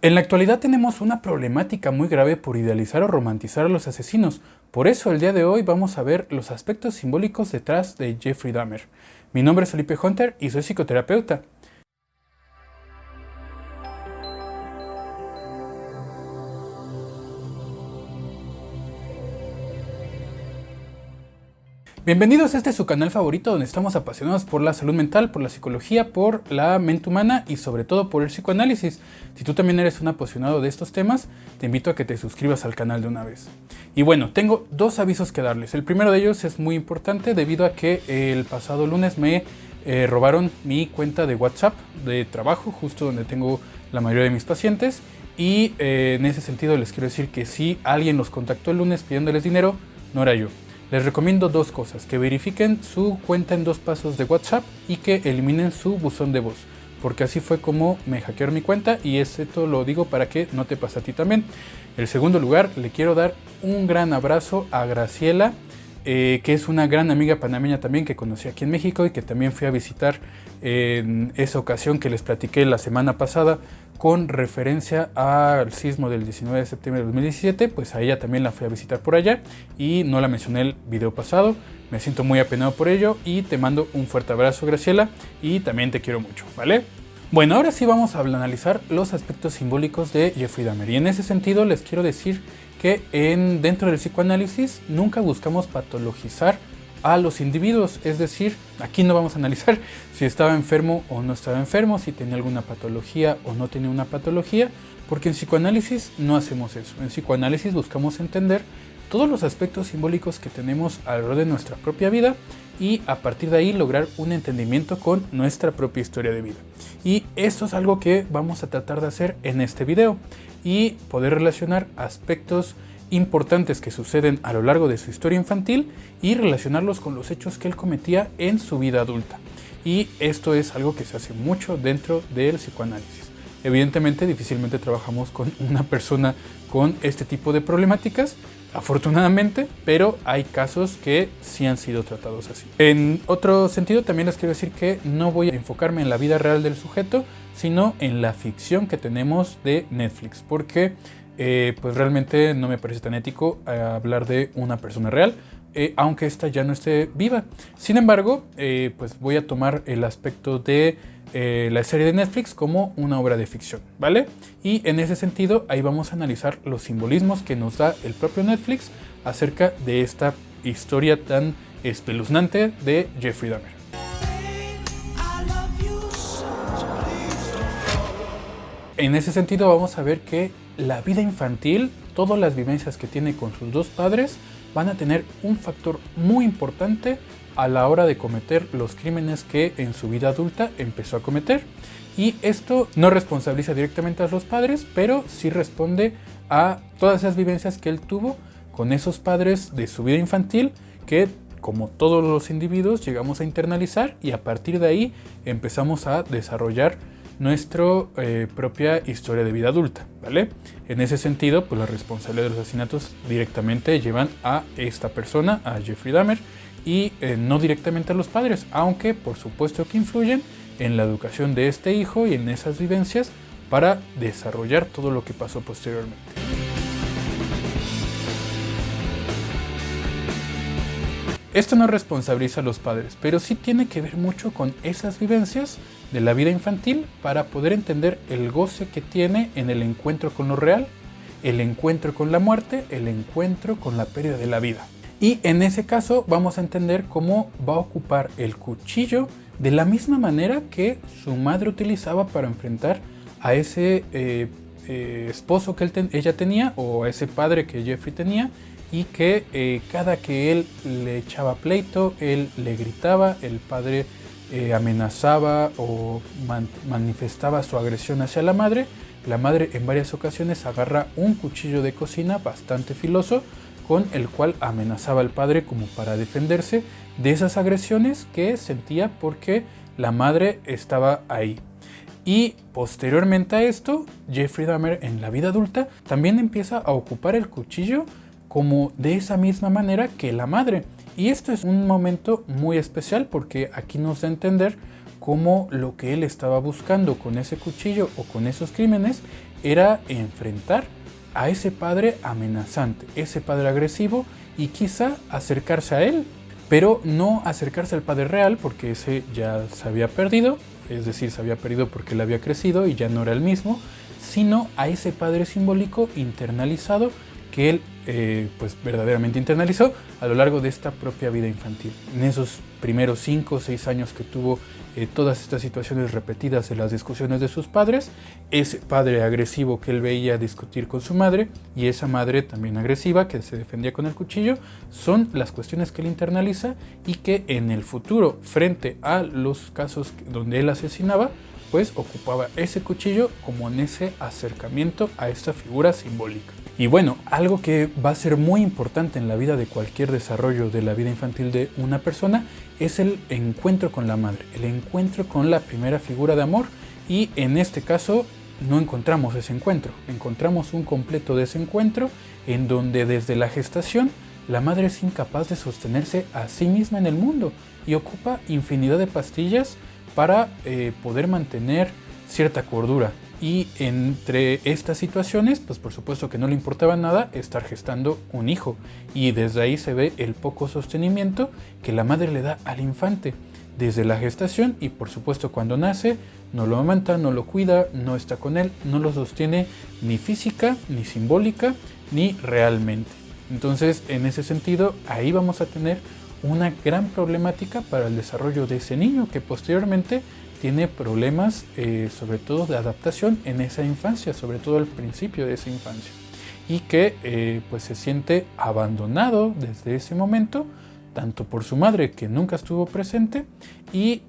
En la actualidad tenemos una problemática muy grave por idealizar o romantizar a los asesinos. Por eso el día de hoy vamos a ver los aspectos simbólicos detrás de Jeffrey Dahmer. Mi nombre es Felipe Hunter y soy psicoterapeuta. Bienvenidos a este su canal favorito donde estamos apasionados por la salud mental, por la psicología, por la mente humana y sobre todo por el psicoanálisis. Si tú también eres un apasionado de estos temas, te invito a que te suscribas al canal de una vez. Y bueno, tengo dos avisos que darles. El primero de ellos es muy importante debido a que el pasado lunes me robaron mi cuenta de WhatsApp de trabajo, justo donde tengo la mayoría de mis pacientes. Y en ese sentido les quiero decir que si alguien los contactó el lunes pidiéndoles dinero, no era yo. Les recomiendo dos cosas: que verifiquen su cuenta en 2 pasos de WhatsApp y que eliminen su buzón de voz, porque así fue como me hackearon mi cuenta y esto lo digo para que no te pase a ti también. En segundo lugar, le quiero dar un gran abrazo a Graciela, que es una gran amiga panameña también que conocí aquí en México y que también fui a visitar en esa ocasión que les platiqué la semana pasada con referencia al sismo del 19 de septiembre de 2017, pues a ella también la fui a visitar por allá y no la mencioné el video pasado. Me siento muy apenado por ello y te mando un fuerte abrazo, Graciela, y también te quiero mucho, ¿vale? Bueno, ahora sí vamos a analizar los aspectos simbólicos de Jeffrey Dahmer y en ese sentido les quiero decir que dentro del psicoanálisis nunca buscamos patologizar a los individuos, es decir, aquí no vamos a analizar si estaba enfermo o no estaba enfermo, si tenía alguna patología o no tenía una patología, porque en psicoanálisis no hacemos eso. En psicoanálisis buscamos entender todos los aspectos simbólicos que tenemos alrededor de nuestra propia vida y a partir de ahí lograr un entendimiento con nuestra propia historia de vida. Y esto es algo que vamos a tratar de hacer en este video y poder relacionar aspectos importantes que suceden a lo largo de su historia infantil y relacionarlos con los hechos que él cometía en su vida adulta. Y esto es algo que se hace mucho dentro del psicoanálisis. Evidentemente, difícilmente trabajamos con una persona con este tipo de problemáticas, afortunadamente, pero hay casos que sí han sido tratados así. En otro sentido, también les quiero decir que no voy a enfocarme en la vida real del sujeto, sino en la ficción que tenemos de Netflix, porque pues realmente no me parece tan ético hablar de una persona real, aunque esta ya no esté viva. Sin embargo, pues voy a tomar el aspecto de la serie de Netflix como una obra de ficción, ¿vale? Y en ese sentido, ahí vamos a analizar los simbolismos que nos da el propio Netflix acerca de esta historia tan espeluznante de Jeffrey Dahmer. En ese sentido vamos a ver que la vida infantil, todas las vivencias que tiene con sus dos padres, van a tener un factor muy importante a la hora de cometer los crímenes que en su vida adulta empezó a cometer. Y esto no responsabiliza directamente a los padres, pero sí responde a todas esas vivencias que él tuvo con esos padres de su vida infantil que, como todos los individuos, llegamos a internalizar y a partir de ahí empezamos a desarrollar nuestra propia historia de vida adulta, ¿vale? En ese sentido, pues la responsabilidad de los asesinatos directamente llevan a esta persona, a Jeffrey Dahmer, y no directamente a los padres, aunque por supuesto que influyen en la educación de este hijo y en esas vivencias para desarrollar todo lo que pasó posteriormente. Esto no responsabiliza a los padres, pero sí tiene que ver mucho con esas vivencias de la vida infantil para poder entender el goce que tiene en el encuentro con lo real, el encuentro con la muerte, el encuentro con la pérdida de la vida. Y en ese caso vamos a entender cómo va a ocupar el cuchillo de la misma manera que su madre utilizaba para enfrentar a ese esposo que ella tenía o a ese padre que Jeffrey tenía, y que cada que él le echaba pleito, él le gritaba, el padre amenazaba o manifestaba su agresión hacia la madre en varias ocasiones agarra un cuchillo de cocina bastante filoso con el cual amenazaba al padre como para defenderse de esas agresiones que sentía porque la madre estaba ahí. Y posteriormente a esto, Jeffrey Dahmer en la vida adulta también empieza a ocupar el cuchillo como de esa misma manera que la madre. Y esto es un momento muy especial porque aquí nos da a entender cómo lo que él estaba buscando con ese cuchillo o con esos crímenes era enfrentar a ese padre amenazante, ese padre agresivo, y quizá acercarse a él, pero no acercarse al padre real porque ese ya se había perdido, es decir, se había perdido porque él había crecido y ya no era el mismo, sino a ese padre simbólico internalizado que él pues verdaderamente internalizó a lo largo de esta propia vida infantil. En esos primeros 5 o 6 años que tuvo todas estas situaciones repetidas de las discusiones de sus padres, ese padre agresivo que él veía discutir con su madre y esa madre también agresiva que se defendía con el cuchillo, son las cuestiones que él internaliza y que en el futuro, frente a los casos donde él asesinaba, pues ocupaba ese cuchillo como en ese acercamiento a esta figura simbólica. Y bueno, algo que va a ser muy importante en la vida de cualquier desarrollo de la vida infantil de una persona es el encuentro con la madre, el encuentro con la primera figura de amor, y en este caso no encontramos ese encuentro, encontramos un completo desencuentro en donde desde la gestación la madre es incapaz de sostenerse a sí misma en el mundo y ocupa infinidad de pastillas para poder mantener cierta cordura. Y entre estas situaciones, pues por supuesto que no le importaba nada estar gestando un hijo. Y desde ahí se ve el poco sostenimiento que la madre le da al infante desde la gestación, y por supuesto cuando nace no lo amamanta, no lo cuida, no está con él, no lo sostiene ni física, ni simbólica, ni realmente. Entonces, en ese sentido, ahí vamos a tener una gran problemática para el desarrollo de ese niño que posteriormente tiene problemas sobre todo de adaptación en esa infancia, sobre todo al principio de esa infancia, y que pues se siente abandonado desde ese momento, tanto por su madre que nunca estuvo presente y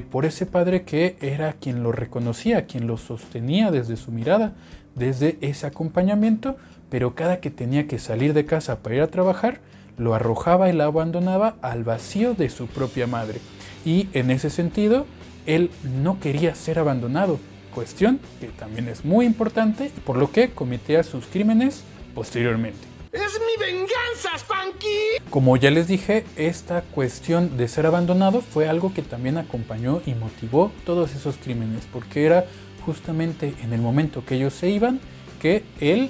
por ese padre que era quien lo reconocía, quien lo sostenía desde su mirada, desde ese acompañamiento, pero cada que tenía que salir de casa para ir a trabajar, lo arrojaba y lo abandonaba al vacío de su propia madre. Y en ese sentido, él no quería ser abandonado, cuestión que también es muy importante, por lo que cometía sus crímenes posteriormente. ¡Es mi venganza, Spanky! Como ya les dije, esta cuestión de ser abandonado fue algo que también acompañó y motivó todos esos crímenes, porque era justamente en el momento que ellos se iban que él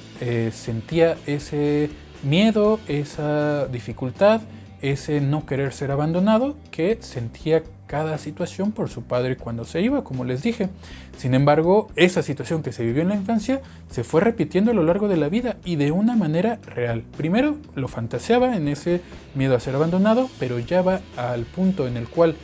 sentía ese miedo, esa dificultad, ese no querer ser abandonado que sentía cada situación por su padre cuando se iba, como les dije. Sin embargo, esa situación que se vivió en la infancia se fue repitiendo a lo largo de la vida y de una manera real. Primero lo fantaseaba en ese miedo a ser abandonado, pero ya va al punto en el cual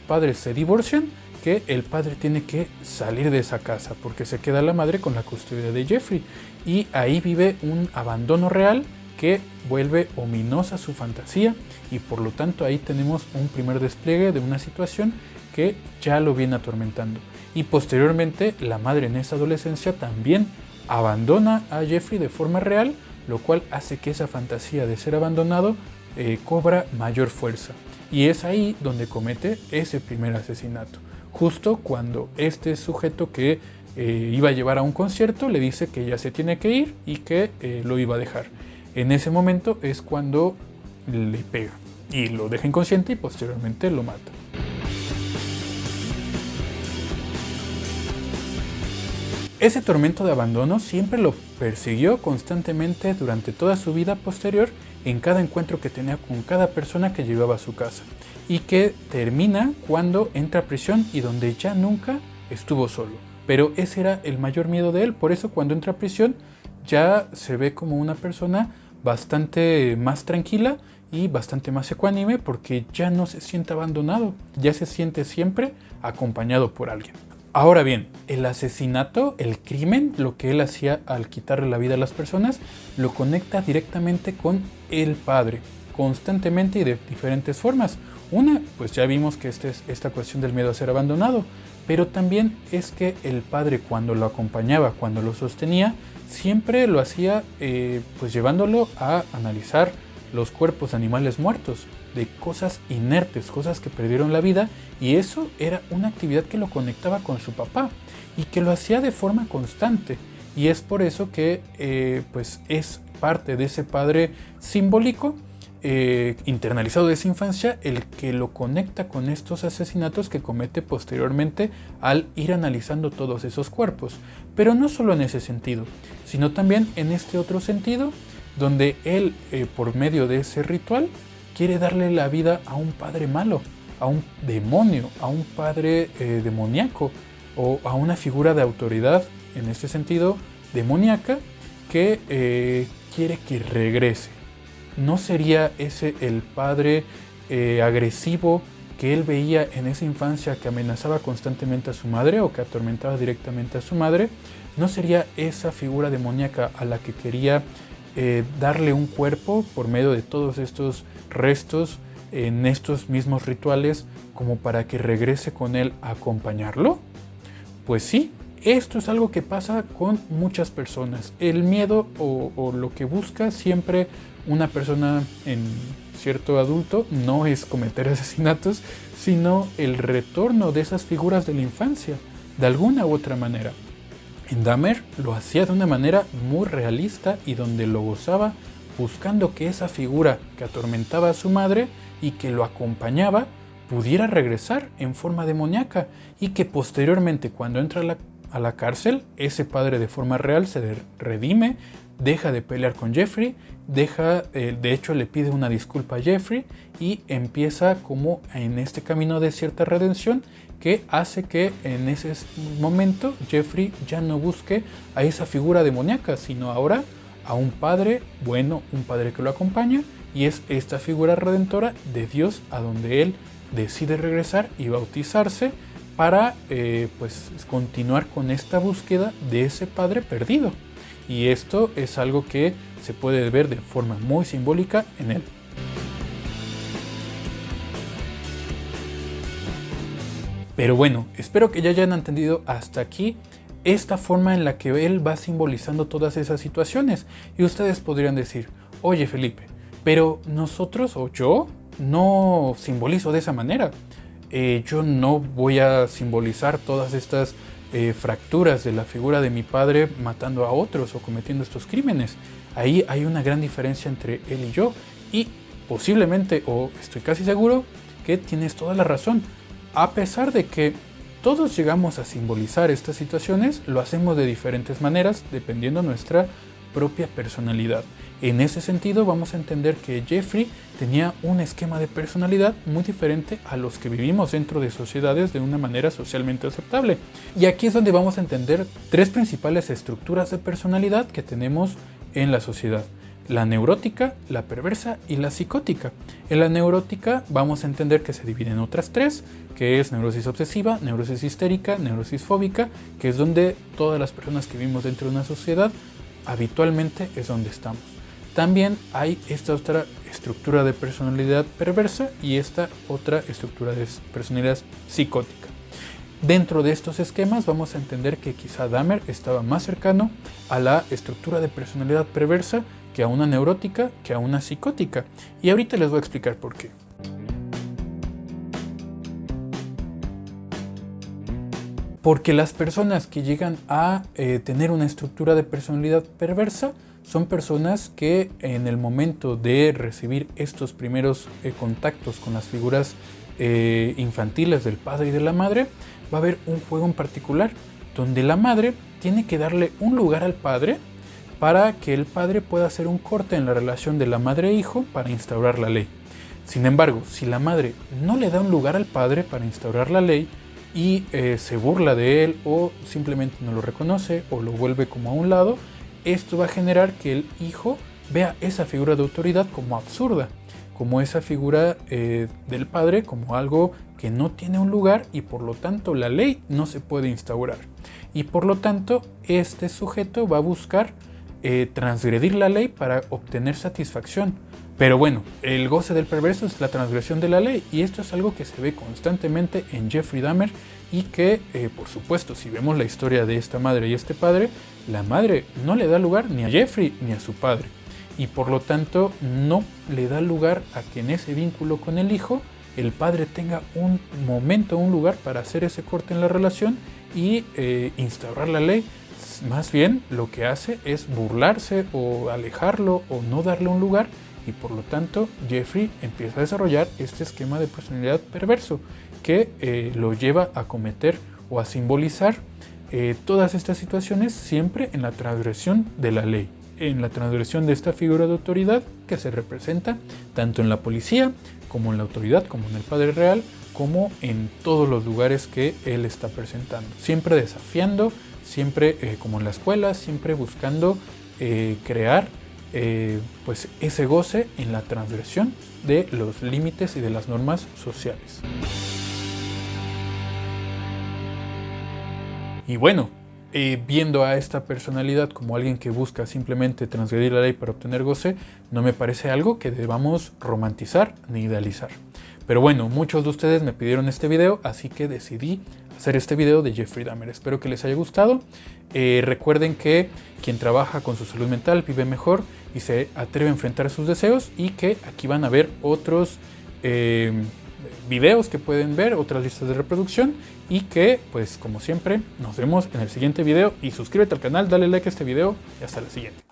padres se divorcian, que el padre tiene que salir de esa casa porque se queda la madre con la custodia de Jeffrey, y ahí vive un abandono real que vuelve ominosa su fantasía, y por lo tanto ahí tenemos un primer despliegue de una situación que ya lo viene atormentando. Y posteriormente la madre en esa adolescencia también abandona a Jeffrey de forma real, lo cual hace que esa fantasía de ser abandonado cobra mayor fuerza. Y es ahí donde comete ese primer asesinato, justo cuando este sujeto que iba a llevar a un concierto le dice que ya se tiene que ir y que lo iba a dejar. En ese momento es cuando le pega y lo deja inconsciente y posteriormente lo mata. Ese tormento de abandono siempre lo persiguió constantemente durante toda su vida posterior, en cada encuentro que tenía con cada persona que llevaba a su casa, y que termina cuando entra a prisión y donde ya nunca estuvo solo. Pero ese era el mayor miedo de él, por eso cuando entra a prisión ya se ve como una persona bastante más tranquila y bastante más ecuánime, porque ya no se siente abandonado, ya se siente siempre acompañado por alguien. Ahora bien, el asesinato, el crimen, lo que él hacía al quitarle la vida a las personas, lo conecta directamente con el padre, constantemente y de diferentes formas. Una, pues ya vimos que esta cuestión del miedo a ser abandonado, pero también es que el padre, cuando lo acompañaba, cuando lo sostenía, siempre lo hacía pues llevándolo a analizar los cuerpos de animales muertos, de cosas inertes, cosas que perdieron la vida, y eso era una actividad que lo conectaba con su papá y que lo hacía de forma constante, y es por eso que pues es parte de ese padre simbólico internalizado de esa infancia el que lo conecta con estos asesinatos que comete posteriormente al ir analizando todos esos cuerpos. Pero no solo en ese sentido, sino también en este otro sentido, donde él, por medio de ese ritual, quiere darle la vida a un padre malo, a un demonio, a un padre demoníaco, o a una figura de autoridad, en este sentido, demoníaca, que quiere que regrese. ¿No sería ese el padre agresivo que él veía en esa infancia, que amenazaba constantemente a su madre o que atormentaba directamente a su madre? ¿No sería esa figura demoníaca a la que quería darle un cuerpo por medio de todos estos restos en estos mismos rituales, como para que regrese con él a acompañarlo? Pues sí, esto es algo que pasa con muchas personas. El miedo o lo que busca siempre una persona en cierto adulto no es cometer asesinatos, sino el retorno de esas figuras de la infancia, de alguna u otra manera. En Dahmer lo hacía de una manera muy realista y donde lo gozaba, buscando que esa figura que atormentaba a su madre y que lo acompañaba pudiera regresar en forma demoníaca, y que posteriormente, cuando entra a la cárcel, ese padre de forma real se redime, deja de pelear con Jeffrey, de hecho le pide una disculpa a Jeffrey y empieza como en este camino de cierta redención, que hace que en ese momento Jeffrey ya no busque a esa figura demoníaca, sino ahora a un padre bueno, un padre que lo acompaña, y es esta figura redentora de Dios a donde él decide regresar y bautizarse para pues continuar con esta búsqueda de ese padre perdido. Y esto es algo que se puede ver de forma muy simbólica en él. Pero bueno, espero que ya hayan entendido hasta aquí esta forma en la que él va simbolizando todas esas situaciones. Y ustedes podrían decir, oye Felipe, pero nosotros o yo no simbolizo de esa manera. Yo no voy a simbolizar todas estas fracturas de la figura de mi padre matando a otros o cometiendo estos crímenes. Ahí hay una gran diferencia entre él y yo, y posiblemente, o estoy casi seguro, que tienes toda la razón. A pesar de que todos llegamos a simbolizar estas situaciones, lo hacemos de diferentes maneras dependiendo de nuestra propia personalidad. En ese sentido, vamos a entender que Jeffrey tenía un esquema de personalidad muy diferente a los que vivimos dentro de sociedades de una manera socialmente aceptable. Y aquí es donde vamos a entender tres principales estructuras de personalidad que tenemos en la sociedad: la neurótica, la perversa y la psicótica. En la neurótica vamos a entender que se divide en otras tres, que es neurosis obsesiva, neurosis histérica, neurosis fóbica, que es donde todas las personas que vivimos dentro de una sociedad habitualmente es donde estamos. También hay esta otra estructura de personalidad perversa y esta otra estructura de personalidad psicótica. Dentro de estos esquemas vamos a entender que quizá Dahmer estaba más cercano a la estructura de personalidad perversa que a una neurótica, que a una psicótica. Y ahorita les voy a explicar por qué. Porque las personas que llegan a tener una estructura de personalidad perversa son personas que en el momento de recibir estos primeros contactos con las figuras infantiles del padre y de la madre, va a haber un juego en particular donde la madre tiene que darle un lugar al padre para que el padre pueda hacer un corte en la relación de la madre e hijo para instaurar la ley. Sin embargo, si la madre no le da un lugar al padre para instaurar la ley y se burla de él o simplemente no lo reconoce o lo vuelve como a un lado, esto va a generar que el hijo vea esa figura de autoridad como absurda, como esa figura del padre como algo que no tiene un lugar, y por lo tanto la ley no se puede instaurar. Y por lo tanto este sujeto va a buscar transgredir la ley para obtener satisfacción. Pero bueno, el goce del perverso es la transgresión de la ley, y esto es algo que se ve constantemente en Jeffrey Dahmer, y que por supuesto, si vemos la historia de esta madre y este padre, la madre no le da lugar ni a Jeffrey ni a su padre, y por lo tanto no le da lugar a que en ese vínculo con el hijo el padre tenga un momento, un lugar para hacer ese corte en la relación y instaurar la ley. Más bien lo que hace es burlarse o alejarlo o no darle un lugar, y por lo tanto Jeffrey empieza a desarrollar este esquema de personalidad perverso que lo lleva a cometer o a simbolizar todas estas situaciones siempre en la transgresión de la ley, en la transgresión de esta figura de autoridad que se representa tanto en la policía como en la autoridad, como en el padre real, como en todos los lugares que él está presentando, siempre desafiando, siempre como en la escuela, siempre buscando crear pues ese goce en la transgresión de los límites y de las normas sociales. Y bueno, viendo a esta personalidad como alguien que busca simplemente transgredir la ley para obtener goce, no me parece algo que debamos romantizar ni idealizar. Pero bueno, muchos de ustedes me pidieron este video, así que decidí hacer este video de Jeffrey Dahmer. Espero que les haya gustado. Recuerden que quien trabaja con su salud mental vive mejor y se atreve a enfrentar sus deseos, y que aquí van a ver otros videos que pueden ver, otras listas de reproducción, y que pues como siempre nos vemos en el siguiente video, y suscríbete al canal, dale like a este video y hasta la siguiente.